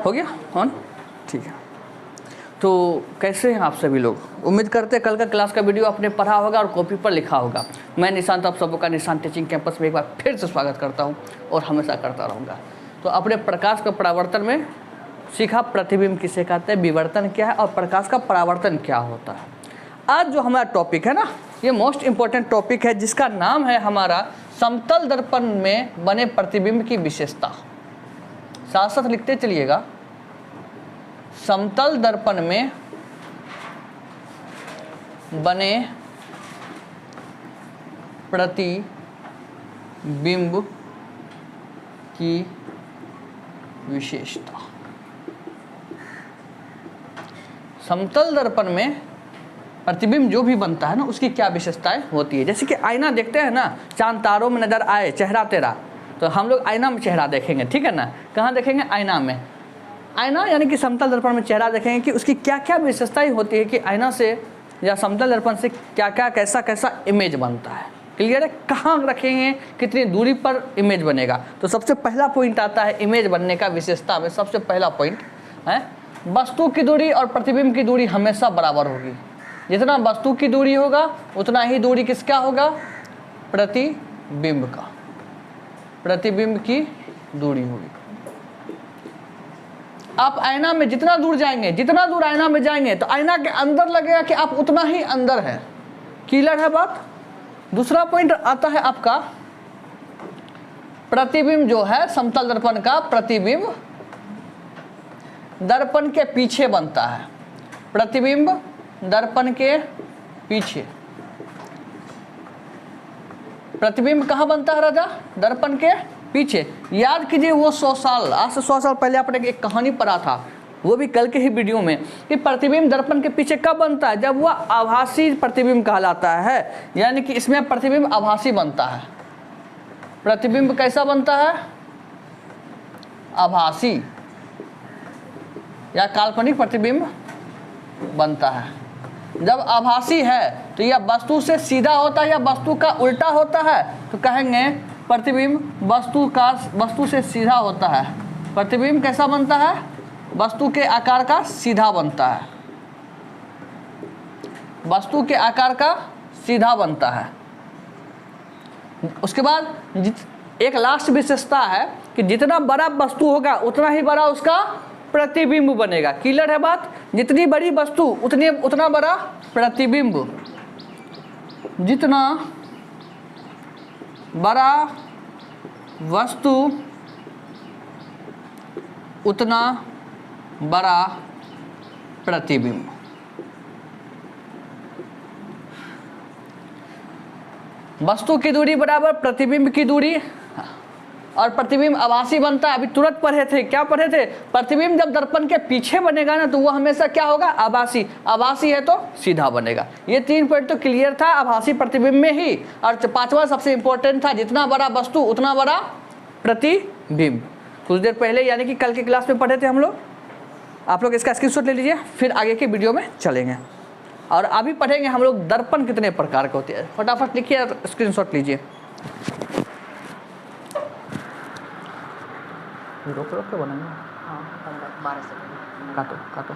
हो गया ऑन? ठीक है। तो कैसे हैं आप सभी लोग? उम्मीद करते हैं कल का क्लास का वीडियो आपने पढ़ा होगा और कॉपी पर लिखा होगा। मैं निशांत, आप सबका निशांत टीचिंग कैंपस में एक बार फिर से स्वागत करता हूं और हमेशा करता रहूँगा। तो अपने प्रकाश का परावर्तन में सीखा प्रतिबिंब किसे कहते हैं, विवर्तन क्या है और प्रकाश का परावर्तन क्या होता है। आज जो हमारा टॉपिक है ना, ये मोस्ट इम्पोर्टेंट टॉपिक है जिसका नाम है हमारा समतल दर्पण में बने प्रतिबिंब की विशेषता। साथ साथ लिखते चलिएगा, समतल दर्पण में बने प्रतिबिंब की विशेषता। समतल दर्पण में प्रतिबिंब जो भी बनता है ना, उसकी क्या विशेषताएं होती है। जैसे कि आईना देखते हैं ना, चांद तारों में नजर आए चेहरा तेरा, तो हम लोग आईना में चेहरा देखेंगे, ठीक है ना। कहाँ देखेंगे? आईना में। आईना यानी कि समतल दर्पण में चेहरा देखेंगे कि उसकी क्या क्या विशेषताएं होती है कि आईना से या समतल दर्पण से क्या क्या कैसा कैसा इमेज बनता है। क्लियर है? कहाँ रखेंगे, कितनी दूरी पर इमेज बनेगा। तो सबसे पहला पॉइंट आता है इमेज बनने का विशेषता में। सबसे पहला पॉइंट है वस्तु की दूरी और प्रतिबिंब की दूरी हमेशा बराबर होगी। जितना वस्तु की दूरी होगा उतना ही दूरी किसका होगा? प्रतिबिंब का। प्रतिबिंब की दूरी होगी। आप आईना में जितना दूर जाएंगे, जितना दूर आईना में जाएंगे तो आईना के अंदर लगेगा कि आप उतना ही अंदर है। क्लियर है बात? दूसरा पॉइंट आता है आपका प्रतिबिंब जो है समतल दर्पण का, प्रतिबिंब दर्पण के पीछे बनता है। प्रतिबिंब दर्पण के पीछे। प्रतिबिंब कहाँ बनता है राजा? दर्पण के पीछे। याद कीजिए वो 100 साल, आज से 100 साल पहले आपने एक कहानी पढ़ा था, वो भी कल के ही वीडियो में, कि प्रतिबिंब दर्पण के पीछे कब बनता है? जब वह आभासी प्रतिबिंब कहलाता है। यानी कि इसमें प्रतिबिंब आभासी बनता है। प्रतिबिंब कैसा बनता है? आभासी या काल्पनिक प्रतिबिंब बनता है। जब आभासी है तो यह वस्तु से सीधा होता है या वस्तु का उल्टा होता है? तो कहेंगे प्रतिबिंब वस्तु से सीधा होता है। प्रतिबिंब कैसा बनता है? वस्तु के आकार का सीधा बनता है। वस्तु के आकार का सीधा बनता है। उसके बाद एक लास्ट विशेषता है कि जितना बड़ा वस्तु होगा उतना ही बड़ा उसका प्रतिबिंब बनेगा। क्लियर है बात? जितनी बड़ी वस्तु उतना बड़ा प्रतिबिंब। जितना बड़ा वस्तु उतना बड़ा प्रतिबिंब। वस्तु की दूरी बराबर प्रतिबिंब की दूरी। और प्रतिबिंब आभासी बनता है। अभी तुरंत पढ़े थे, क्या पढ़े थे? प्रतिबिंब जब दर्पण के पीछे बनेगा ना तो वो हमेशा क्या होगा? आभासी। आभासी है तो सीधा बनेगा। ये 3 पॉइंट तो क्लियर था आभासी प्रतिबिंब में ही। और 5वां सबसे इंपॉर्टेंट था, जितना बड़ा वस्तु उतना बड़ा प्रतिबिंब। कुछ देर पहले यानी कि कल की क्लास में पढ़े थे हम लोग। आप लोग इसका स्क्रीनशॉट ले लीजिए, फिर आगे के वीडियो में चलेंगे। और अभी पढ़ेंगे हम लोग दर्पण कितने प्रकार के होते हैं। फटाफट लिखिए, स्क्रीनशॉट लीजिए। रोक के बनाएंगे। हाँ, 12 सेकंड काटो।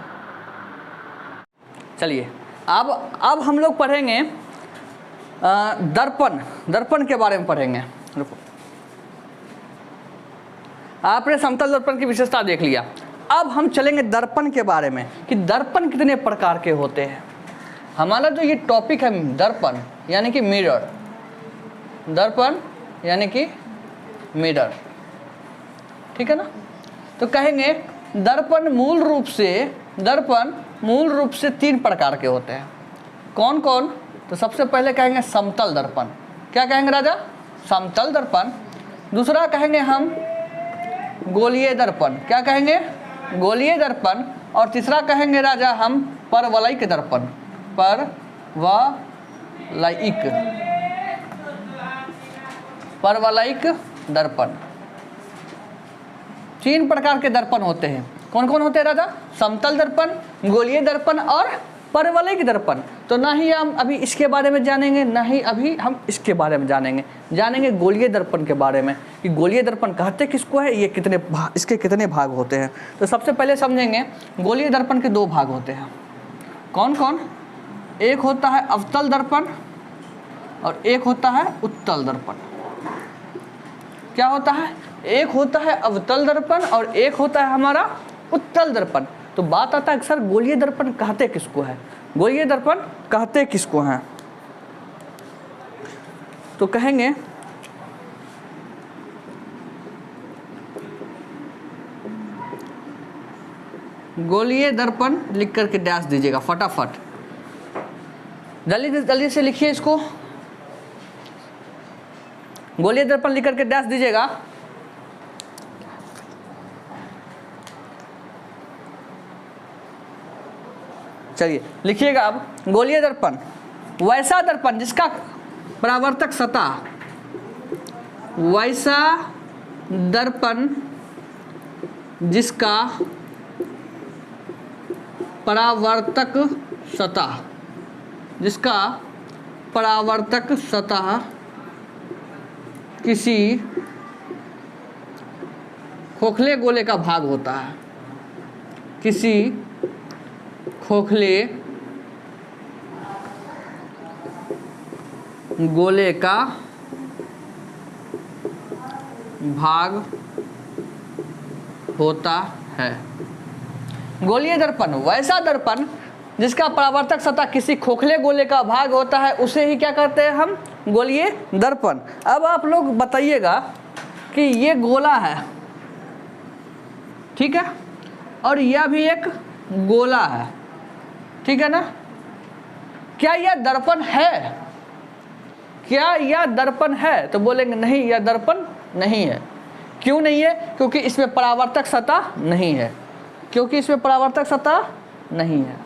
चलिए अब हम लोग पढ़ेंगे दर्पण के बारे में पढ़ेंगे। रुको, आपने समतल दर्पण की विशेषता देख लिया। अब हम चलेंगे दर्पण के बारे में कि दर्पण कितने प्रकार के होते हैं। हमारा जो ये टॉपिक है दर्पण यानी कि मिरर। दर्पण यानी कि मिरर, ठीक है ना। तो कहेंगे दर्पण मूल रूप से 3 प्रकार के होते हैं। कौन कौन? तो सबसे पहले कहेंगे समतल दर्पण। क्या कहेंगे राजा? समतल दर्पण। दूसरा कहेंगे हम गोलीय दर्पण। क्या कहेंगे? गोलीय दर्पण। और तीसरा कहेंगे राजा हम परवलयिक दर्पण। परवलयिक दर्पण। 3 प्रकार के दर्पण होते हैं। कौन कौन होते हैं राजा? समतल दर्पण, गोलीय दर्पण और परवलयिक दर्पण। तो तो ना ही हम अभी इसके बारे में जानेंगे, ना ही अभी हम इसके बारे में जानेंगे गोलीय दर्पण के बारे में कि गोलीय दर्पण कहते किसको है, ये इसके कितने भाग होते हैं। तो सबसे पहले समझेंगे गोलीय दर्पण के 2 भाग होते हैं। कौन कौन? एक होता है अवतल दर्पण और एक होता है उत्तल दर्पण। क्या होता है? एक होता है अवतल दर्पण और एक होता है हमारा उत्तल दर्पण। तो बात आता है सर गोलीय दर्पण कहते किसको है, गोलीय दर्पण कहते किसको हैं? तो कहेंगे गोलीय दर्पण लिख करके डैश दीजिएगा फटाफट, जल्दी से लिखिए इसको। गोलीय दर्पण लिख करके डैश दीजिएगा। चलिए लिखिएगा अब, गोलीय दर्पण वैसा दर्पण जिसका परावर्तक सतह, वैसा दर्पण जिसका परावर्तक सतह, जिसका परावर्तक सतह किसी खोखले गोले का भाग होता है, किसी खोखले गोले का भाग होता है। गोलीय दर्पण वैसा दर्पण जिसका परावर्तक सतह किसी खोखले गोले का भाग होता है, उसे ही क्या कहते हैं हम? गोलीय दर्पण। अब आप लोग बताइएगा कि ये गोला है, ठीक है, और यह भी एक गोला है, ठीक है ना? क्या यह दर्पण है? क्या यह दर्पण है? तो बोलेंगे नहीं, यह दर्पण नहीं है। क्यों नहीं है? क्योंकि इसमें परावर्तक सतह नहीं है, क्योंकि इसमें परावर्तक सतह नहीं है,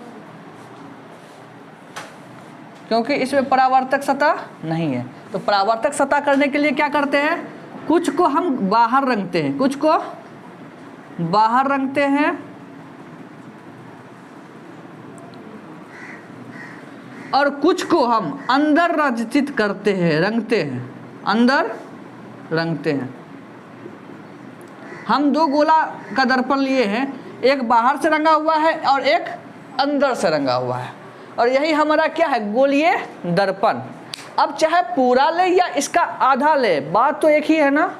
क्योंकि इसमें परावर्तक सतह नहीं है। तो परावर्तक सतह करने के लिए क्या करते हैं? कुछ को हम बाहर रंगते हैं, कुछ को बाहर रंगते हैं और कुछ को हम अंदर रचित करते हैं, रंगते हैं, अंदर रंगते हैं। हम 2 गोला का दर्पण लिए हैं, एक बाहर से रंगा हुआ है और एक अंदर से रंगा हुआ है, और यही हमारा क्या है? गोलीय दर्पण। अब चाहे पूरा ले या इसका आधा ले, बात तो एक ही है ना,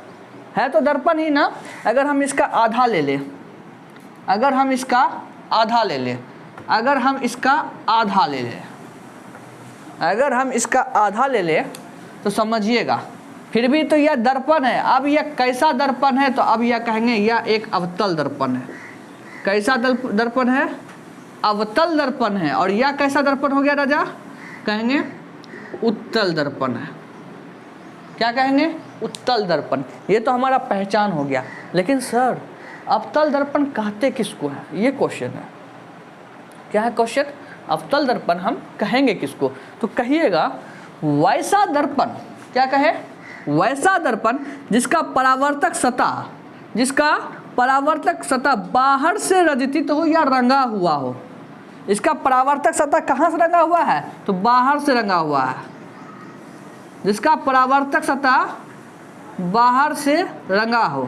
है तो दर्पण ही ना। अगर हम इसका आधा ले लें, अगर हम इसका आधा ले लें, अगर हम इसका आधा ले लें, अगर हम इसका आधा ले लें तो समझिएगा फिर भी तो यह दर्पण है। अब यह कैसा दर्पण है? तो अब यह कहेंगे यह एक अवतल दर्पण है। कैसा दर्पण है? अवतल दर्पण है। और यह कैसा दर्पण हो गया राजा? कहेंगे उत्तल दर्पण है। क्या कहेंगे? उत्तल दर्पण। ये तो हमारा पहचान हो गया। लेकिन सर अवतल दर्पण कहते किसको है? ये क्वेश्चन है। क्या है क्वेश्चन? अवतल दर्पण हम कहेंगे किसको? तो कहिएगा वैसा दर्पण। क्या कहे? वैसा दर्पण जिसका परावर्तक सतह, जिसका परावर्तक सतह बाहर से रचित हो या रंगा हुआ हो। इसका परावर्तक सतह कहाँ से रंगा हुआ है? तो बाहर से रंगा हुआ है। जिसका परावर्तक सतह बाहर से रंगा हो,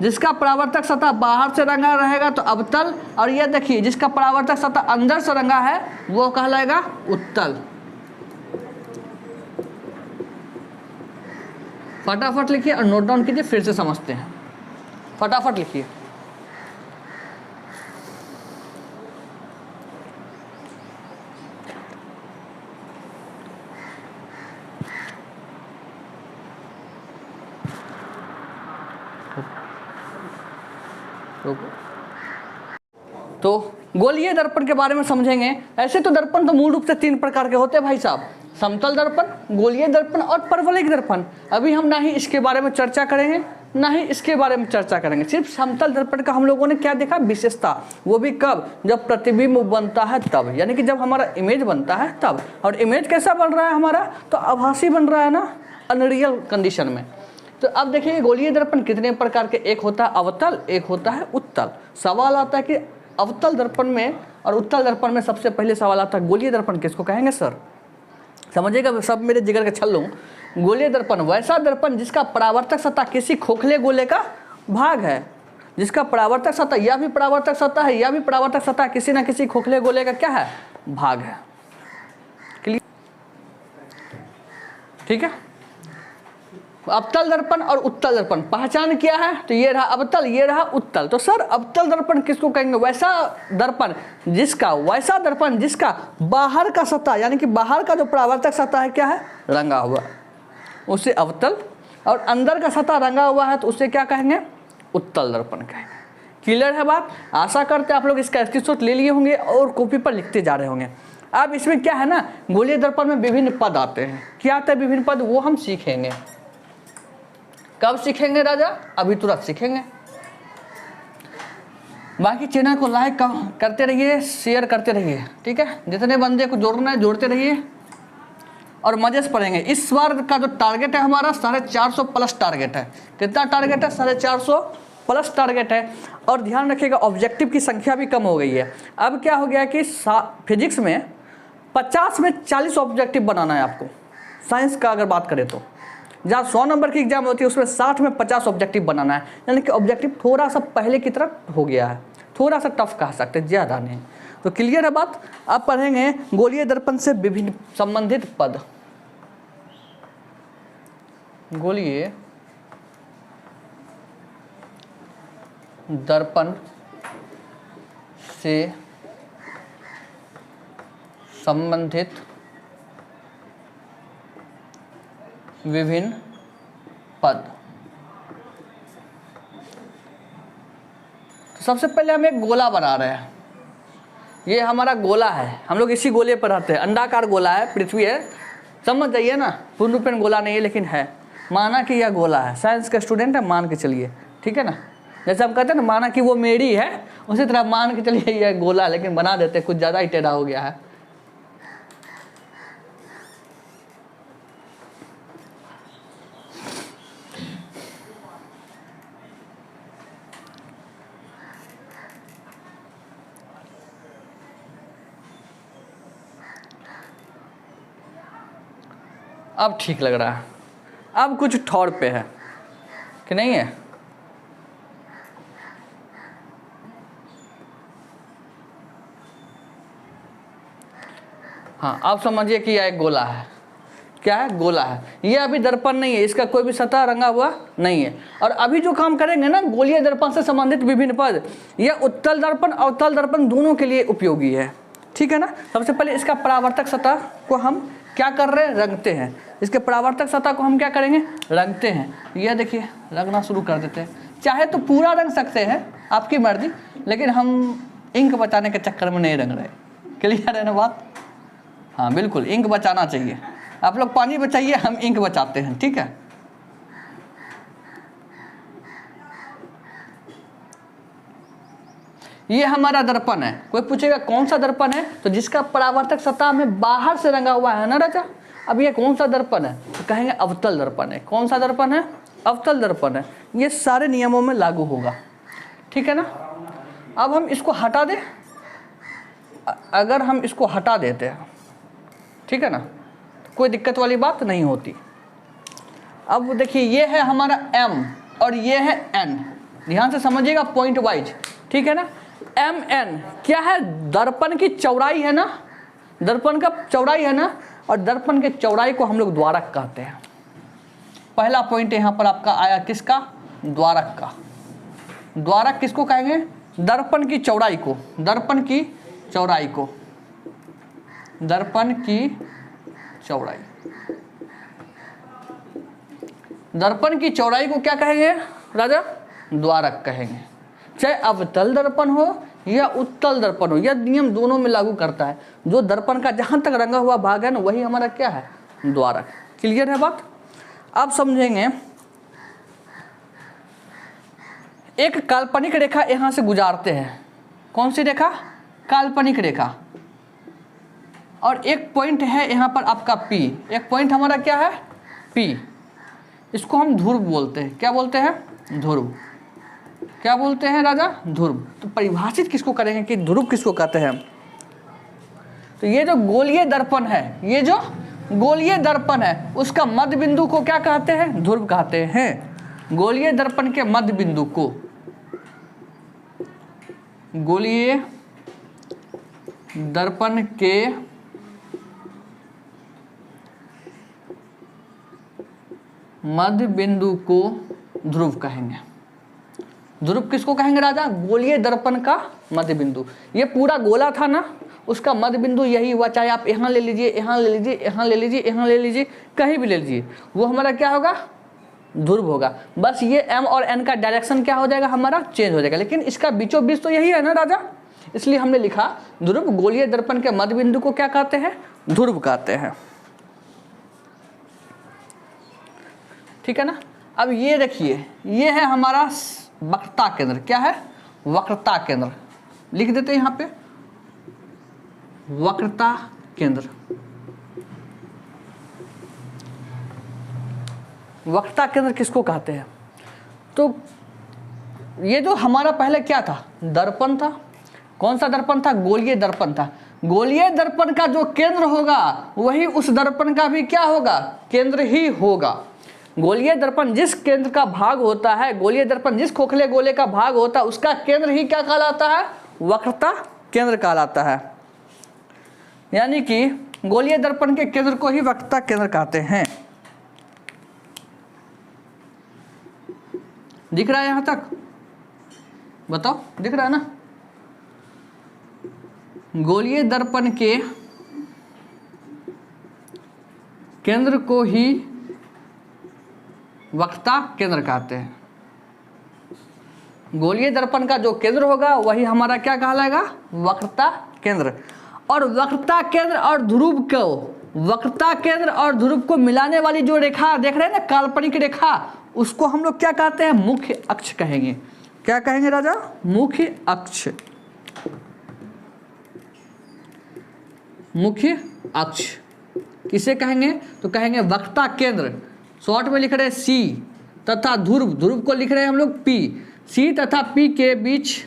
जिसका परावर्तक सतह बाहर से रंगा रहेगा तो अवतल। और ये देखिए जिसका परावर्तक सतह अंदर से रंगा है वो कहलाएगा उत्तल। फटाफट लिखिए और नोट डाउन कीजिए, फिर से समझते हैं। फटाफट लिखिए। तो गोलीय दर्पण के बारे में समझेंगे। ऐसे तो दर्पण तो मूल रूप से 3 प्रकार के होते हैं भाई साहब, समतल दर्पण, गोलीय दर्पण और परवलयिक दर्पण। अभी हम ना ही इसके बारे में चर्चा करेंगे ना ही इसके बारे में चर्चा करेंगे। सिर्फ समतल दर्पण का हम लोगों ने क्या देखा? विशेषता। वो भी कब? जब प्रतिबिंब बनता है तब, यानी कि जब हमारा इमेज बनता है तब। और इमेज कैसा बन रहा है हमारा? तो आभासी बन रहा है ना, अनरियल कंडीशन में। तो अब देखिए गोलीय दर्पण कितने प्रकार के? एक होता है अवतल, एक होता है उत्तल। सवाल आता है कि अवतल दर्पण में और उत्तल दर्पण में सबसे पहले सवाल आता है गोलीय दर्पण किसको कहेंगे सर? समझिएगा सब मेरे जिगर के छल्लों, गोलीय दर्पण वैसा दर्पण जिसका परावर्तक सतह किसी खोखले गोले का भाग है, जिसका परावर्तक सतह या भी परावर्तक सतह है या भी परावर्तक सतह किसी ना किसी खोखले गोले का क्या है, भाग है। क्लियर? ठीक है। अवतल दर्पण और उत्तल दर्पण पहचान क्या है? तो ये रहा अवतल, ये रहा उत्तल। तो सर अवतल दर्पण किसको कहेंगे? वैसा दर्पण जिसका बाहर का सतह यानी कि बाहर का जो परावर्तक सतह है क्या है, रंगा हुआ, उसे अवतल, और अंदर का सतह रंगा हुआ है तो उसे क्या कहेंगे, उत्तल दर्पण कहेंगे। क्लियर है बात? आशा करते हैं आप लोग इसका स्क्रीनशॉट ले लिए होंगे और कॉपी पर लिखते जा रहे होंगे। अब इसमें क्या है ना, गोलीय दर्पण में विभिन्न पद आते हैं। क्या आते हैं विभिन्न पद, वो हम सीखेंगे। कब सीखेंगे राजा? अभी तुरंत सीखेंगे। बाकी चैनल को लाइक करते रहिए, शेयर करते रहिए, ठीक है। जितने बंदे को जोड़ना है जोड़ते रहिए और मजे से पढ़ेंगे। इस बार का जो टारगेट है हमारा 450 प्लस टारगेट है। कितना टारगेट है? 450 प्लस टारगेट है। और ध्यान रखिएगा ऑब्जेक्टिव की संख्या भी कम हो गई है। अब क्या हो गया कि फिजिक्स में 50 में 40 ऑब्जेक्टिव बनाना है आपको। साइंस का अगर बात करें तो जहाँ 100 नंबर की एग्जाम होती है उसमें 60 में 50 ऑब्जेक्टिव बनाना है, यानी कि ऑब्जेक्टिव थोड़ा सा पहले की तरफ हो गया है, थोड़ा सा टफ कह सकते हैं, ज़्यादा नहीं। तो क्लियर है बात? अब पढ़ेंगे गोलीय दर्पण से विभिन्न संबंधित पद। गोलीय दर्पण से संबंधित विभिन्न पद। तो सबसे पहले हम एक गोला बना रहे हैं। ये हमारा गोला है, हम लोग इसी गोले पर रहते हैं। अंडाकार गोला है, पृथ्वी है, समझ जाइए ना। पूर्ण रूप में गोला नहीं है लेकिन है, माना कि यह गोला है। साइंस का स्टूडेंट है, मान के चलिए, ठीक है ना। जैसे हम कहते हैं ना माना कि वो मेरी है, उसी तरह मान के चलिए यह गोला है, लेकिन बना देते कुछ ज़्यादा ही टेढ़ा हो गया है। अब ठीक लग रहा है। अब कुछ ठौर पे है कि नहीं है? हाँ, अब समझिए कि यह एक गोला है। क्या है? गोला है। यह अभी दर्पण नहीं है, इसका कोई भी सतह रंगा हुआ नहीं है। और अभी जो काम करेंगे ना, गोलीय दर्पण से संबंधित विभिन्न पद, यह उत्तल दर्पण और अवतल दर्पण दोनों के लिए उपयोगी है, ठीक है ना। सबसे पहले इसका परावर्तक सतह को हम क्या कर रहे हैं? रंगते हैं। इसके परावर्तक सतह को हम क्या करेंगे? रंगते हैं। यह देखिए रंगना शुरू कर देते हैं। चाहे तो पूरा रंग सकते हैं, आपकी मर्जी, लेकिन हम इंक बचाने के चक्कर में नहीं रंग रहे। क्लियर है ना बात? हाँ बिल्कुल, इंक बचाना चाहिए। आप लोग पानी बचाइए, हम इंक बचाते हैं, ठीक है। ये हमारा दर्पण है। कोई पूछेगा कौन सा दर्पण है, तो जिसका परावर्तक सतह में बाहर से रंगा हुआ है ना राजा। अब ये कौन सा दर्पण है? तो कहेंगे अवतल दर्पण है। कौन सा दर्पण है? अवतल दर्पण है। ये सारे नियमों में लागू होगा, ठीक है ना। अब हम इसको हटा दें, अगर हम इसको हटा देते हैं, ठीक है ना, तो कोई दिक्कत वाली बात नहीं होती। अब देखिए ये है हमारा M और ये है N, ध्यान से समझिएगा पॉइंट वाइज, ठीक है ना। MN क्या है? दर्पण की चौड़ाई है ना, दर्पण का चौड़ाई है ना, और दर्पण के चौड़ाई को हम लोग द्वारक कहते हैं। पहला पॉइंट यहाँ पर आपका आया, किसका? द्वारक का। द्वारक किसको कहेंगे? दर्पण की चौड़ाई को, दर्पण की चौड़ाई को, दर्पण की चौड़ाई, दर्पण की चौड़ाई को क्या कहेंगे राजा? द्वारक कहेंगे। चाहे अवतल दर्पण हो या उत्तल दर्पण हो, यह नियम दोनों में लागू करता है। जो दर्पण का जहां तक रंगा हुआ भाग है ना, वही हमारा क्या है? द्वारक। क्लियर है बात? आप समझेंगे, एक काल्पनिक रेखा यहां से गुजारते हैं। कौन सी रेखा? काल्पनिक रेखा। और एक पॉइंट है यहाँ पर आपका P। एक पॉइंट हमारा क्या है? P। इसको हम ध्रुव बोलते हैं। क्या बोलते हैं? ध्रुव। क्या बोलते हैं राजा? ध्रुव। तो परिभाषित किसको करेंगे कि ध्रुव किसको कहते हैं? तो ये जो गोलीय दर्पण है, ये जो गोलीय दर्पण है उसका मध्य बिंदु को क्या कहते हैं? ध्रुव कहते हैं। गोलीय दर्पण के मध्य बिंदु को, गोलीय दर्पण के मध्य बिंदु को ध्रुव कहेंगे। ध्रुव किसको कहेंगे राजा? गोलीय दर्पण का मध्य बिंदु। ये पूरा गोला था ना, उसका मध्य बिंदु यही हुआ, चाहे आप यहाँ ले लीजिए, यहाँ ले लीजिए, यहाँ ले लीजिए, यहाँ ले लीजिए, कहीं भी ले लीजिए, वो हमारा क्या होगा? ध्रुव होगा। बस ये m और n का डायरेक्शन क्या हो जाएगा? हमारा चेंज हो जाएगा, लेकिन इसका बीचों बीच तो यही है ना राजा, इसलिए हमने लिखा ध्रुव। गोलीय दर्पण के मध्य बिंदु को क्या कहते हैं? ध्रुव कहते हैं। ठीक है ना। अब ये देखिए, ये है हमारा वक्रता केंद्र। क्या है? वक्रता केंद्र। लिख देते हैं यहाँ पे, वक्रता केंद्र। वक्रता केंद्र किसको कहते हैं? तो ये जो हमारा पहले क्या था? दर्पण था। कौन सा दर्पण था? गोलीय दर्पण था। गोलीय दर्पण का जो केंद्र होगा वही उस दर्पण का भी क्या होगा? केंद्र ही होगा। गोलीय दर्पण जिस केंद्र का भाग होता है, गोलीय दर्पण जिस खोखले गोले का भाग होता है, उसका केंद्र ही क्या कहलाता है? वक्रता केंद्र कहलाता है। यानी कि गोलीय दर्पण के केंद्र को ही वक्रता केंद्र कहते हैं। दिख रहा है यहां तक? बताओ, दिख रहा है ना? गोलीय दर्पण के केंद्र को ही वक्रता केंद्र कहते हैं। गोलीय दर्पण का जो केंद्र होगा वही हमारा क्या कहलाएगा? वक्रता केंद्र। और वक्रता केंद्र और ध्रुव को, वक्रता केंद्र और ध्रुव को मिलाने वाली जो रेखा देख रहे हैं ना, काल्पनिक रेखा, उसको हम लोग क्या कहते हैं? मुख्य अक्ष कहेंगे। क्या कहेंगे राजा? मुख्य अक्ष। मुख्य अक्ष किसे कहेंगे? तो कहेंगे वक्रता केंद्र, शॉर्ट में लिख रहे हैं सी, तथा ध्रुव, ध्रुव को लिख रहे हैं हम लोग पी। सी तथा पी के बीच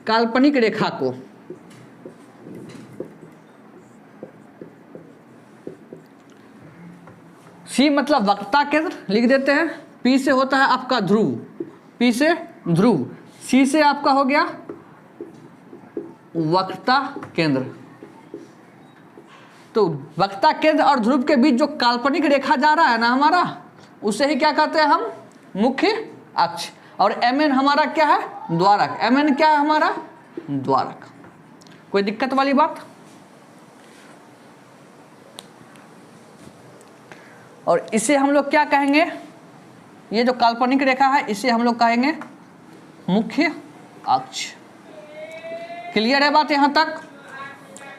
काल्पनिक रेखा को सी मतलब वक्रता केंद्र लिख देते हैं। पी से होता है आपका ध्रुव, पी से ध्रुव, सी से आपका हो गया वक्रता केंद्र। तो वक्रता केंद्र और ध्रुव के बीच जो काल्पनिक रेखा जा रहा है ना हमारा, उसे ही क्या कहते हैं हम? मुख्य अक्ष। और mn हमारा क्या है? द्वारक। mn क्या है हमारा? द्वारक। कोई दिक्कत वाली बात? और इसे हम लोग क्या कहेंगे? ये जो काल्पनिक रेखा है इसे हम लोग कहेंगे मुख्य अक्ष। क्लियर है बात यहां तक?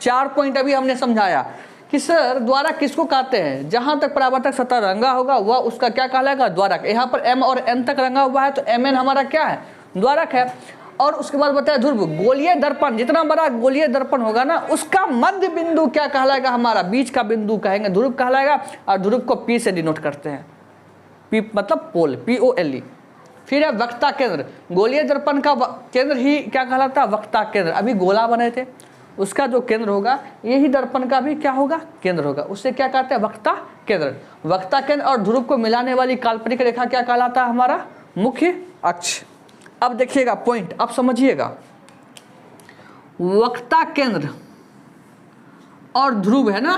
4 पॉइंट अभी हमने समझाया कि सर द्वारक किसको कहते हैं? जहां तक परावर्तक सतह रंगा होगा वह उसका क्या कहलाएगा? द्वारक। यहाँ पर m और n तक रंगा हुआ है तो mn हमारा क्या है? द्वारक है। और उसके बाद बताया ध्रुव। गोलीय दर्पण, जितना बड़ा गोलीय दर्पण होगा ना उसका मध्य बिंदु क्या कहलाएगा? हमारा बीच का बिंदु कहेंगे ध्रुव कहलाएगा। और ध्रुव को P से डिनोट करते हैं। P मतलब पोल, POLE। फिर है वक्रता केंद्र। गोलीय दर्पण का केंद्र ही क्या कहलाता है? वक्रता केंद्र। अभी गोला बने थे, उसका जो केंद्र होगा यही दर्पण का भी क्या होगा? केंद्र होगा। उससे क्या कहते हैं? वक्रता केंद्र। वक्रता केंद्र और ध्रुव को मिलाने वाली काल्पनिक रेखा क्या कहलाता है? हमारा मुख्य अक्ष। अब देखिएगा पॉइंट, अब समझिएगा। वक्रता केंद्र और ध्रुव है ना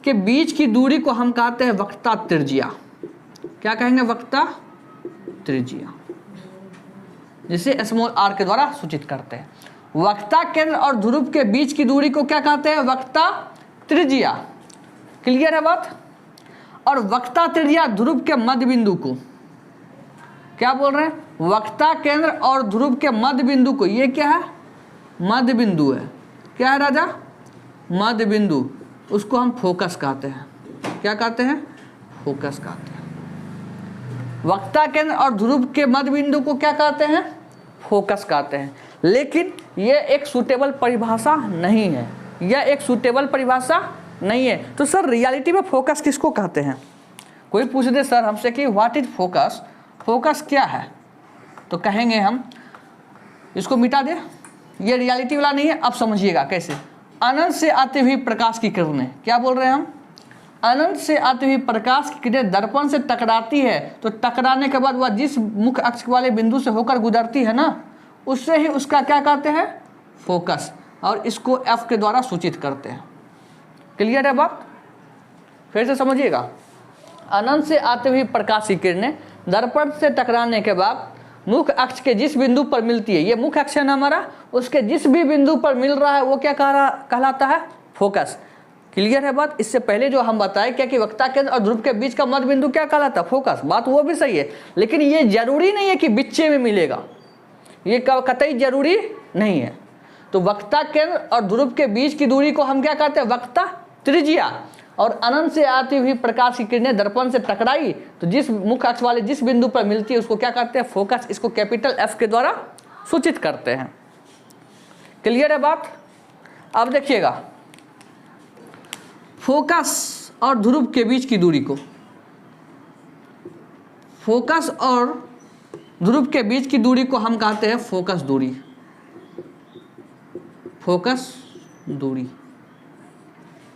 के बीच की दूरी को हम कहते हैं वक्रता त्रिज्या। क्या कहेंगे? वक्रता त्रिज्या, जिसे स्मॉल r के द्वारा सूचित करते हैं। वक्रता केंद्र और ध्रुव के बीच की दूरी को क्या कहते हैं? वक्रता त्रिज्या। क्लियर है बात? और वक्रता त्रिज्या ध्रुव के मध्य बिंदु को क्या बोल रहे हैं? वक्रता केंद्र और ध्रुव के मध्य बिंदु को, ये क्या है? मध्य बिंदु है। क्या है राजा? मध्य बिंदु। उसको हम फोकस कहते हैं। क्या कहते हैं? फोकस कहते हैं। वक्रता केंद्र और ध्रुव के मध्य बिंदु को क्या कहते हैं? फोकस कहते हैं। लेकिन यह एक सूटेबल परिभाषा नहीं है, यह एक सूटेबल परिभाषा नहीं है। तो सर रियलिटी में फोकस किसको कहते हैं? कोई पूछ दे सर हमसे कि व्हाट इज फोकस, फोकस क्या है? तो कहेंगे हम, इसको मिटा दे, ये रियलिटी वाला नहीं है। अब समझिएगा कैसे। अनंत से आती हुई प्रकाश की किरणें, क्या बोल रहे हैं हम, अनंत से आती हुई प्रकाश की किरणें दर्पण से टकराती है, तो टकराने के बाद वह जिस मुख्य अक्ष वाले बिंदु से होकर गुजरती है ना, उससे ही उसका क्या कहते हैं, फोकस, और इसको एफ के द्वारा सूचित करते हैं। क्लियर है बात? फिर से समझिएगा। अनंत से आती हुई प्रकाश की किरणें दर्पण से टकराने के बाद मुख्य अक्ष के जिस बिंदु पर मिलती है, ये मुख्य अक्ष है ना हमारा, उसके जिस भी बिंदु पर मिल रहा है वो क्या कहलाता है, फोकस। क्लियर है बात? इससे पहले जो हम बताए क्या कि वक्ता केंद्र और ध्रुव के बीच का मध्य बिंदु क्या कहलाता है, फोकस। बात वो भी सही है, लेकिन ये जरूरी नहीं है कि बिच्चे में मिलेगा, ये कतई जरूरी नहीं है। तो वक्ता केंद्र और ध्रुव के बीच की दूरी को हम क्या कहते हैं, वक्ता त्रिज्या। और अनंत से आती हुई प्रकाश की किरणें दर्पण से टकराई तो जिस मुख्य अक्ष वाले जिस बिंदु पर मिलती है उसको क्या कहते हैं, फोकस। इसको कैपिटल एफ के द्वारा सूचित करते हैं। क्लियर है बात? अब देखिएगा, फोकस और ध्रुव के बीच की दूरी को, फोकस और ध्रुव के बीच की दूरी को हम कहते हैं फोकस दूरी, फोकस दूरी।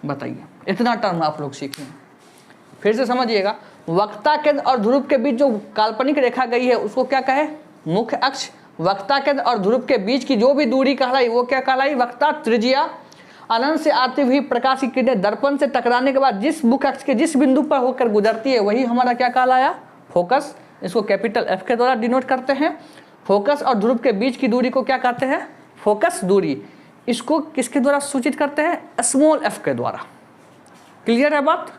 बताइए, इतना टर्म आप लोग सीखें। फिर से समझिएगा, वक्ता केंद्र और ध्रुव के बीच जो काल्पनिक रेखा गई है उसको क्या कहे, मुख्य अक्ष। वक्ता केंद्र और ध्रुव के बीच की जो भी दूरी कहलाई वो क्या कहलाई, वक्ता त्रिज्या। अनंत से आती हुई प्रकाश की किरणें दर्पण से टकराने के बाद जिस मुख्य अक्ष के जिस बिंदु पर होकर गुजरती है वही हमारा क्या कहलाया, फोकस। इसको कैपिटल एफ के द्वारा डिनोट करते हैं। फोकस और ध्रुव के बीच की दूरी को क्या कहते हैं, फोकस दूरी। इसको किसके द्वारा सूचित करते हैं, स्मॉल एफ के द्वारा। क्लियर है बात?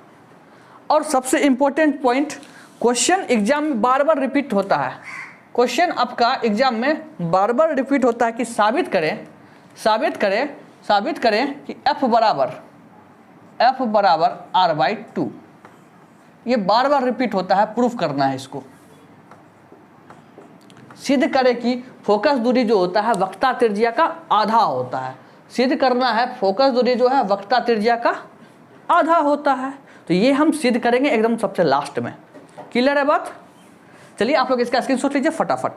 और सबसे इंपॉर्टेंट पॉइंट, क्वेश्चन एग्जाम में बार बार रिपीट होता है, क्वेश्चन आपका एग्जाम में बार बार रिपीट होता है कि साबित करें कि F बराबर R/2। ये बार बार रिपीट होता है, प्रूफ करना है इसको। सिद्ध करें कि फोकस दूरी जो होता है वक्ता त्रिज्या का आधा होता है। सिद्ध करना है फोकस दूरी जो है वक्ता त्रिज्या का आधा होता है। तो ये हम सिद्ध करेंगे एकदम सबसे लास्ट में। क्लियर है बात? चलिए आप लोग इसका स्क्रीनशॉट लीजिए फटाफट।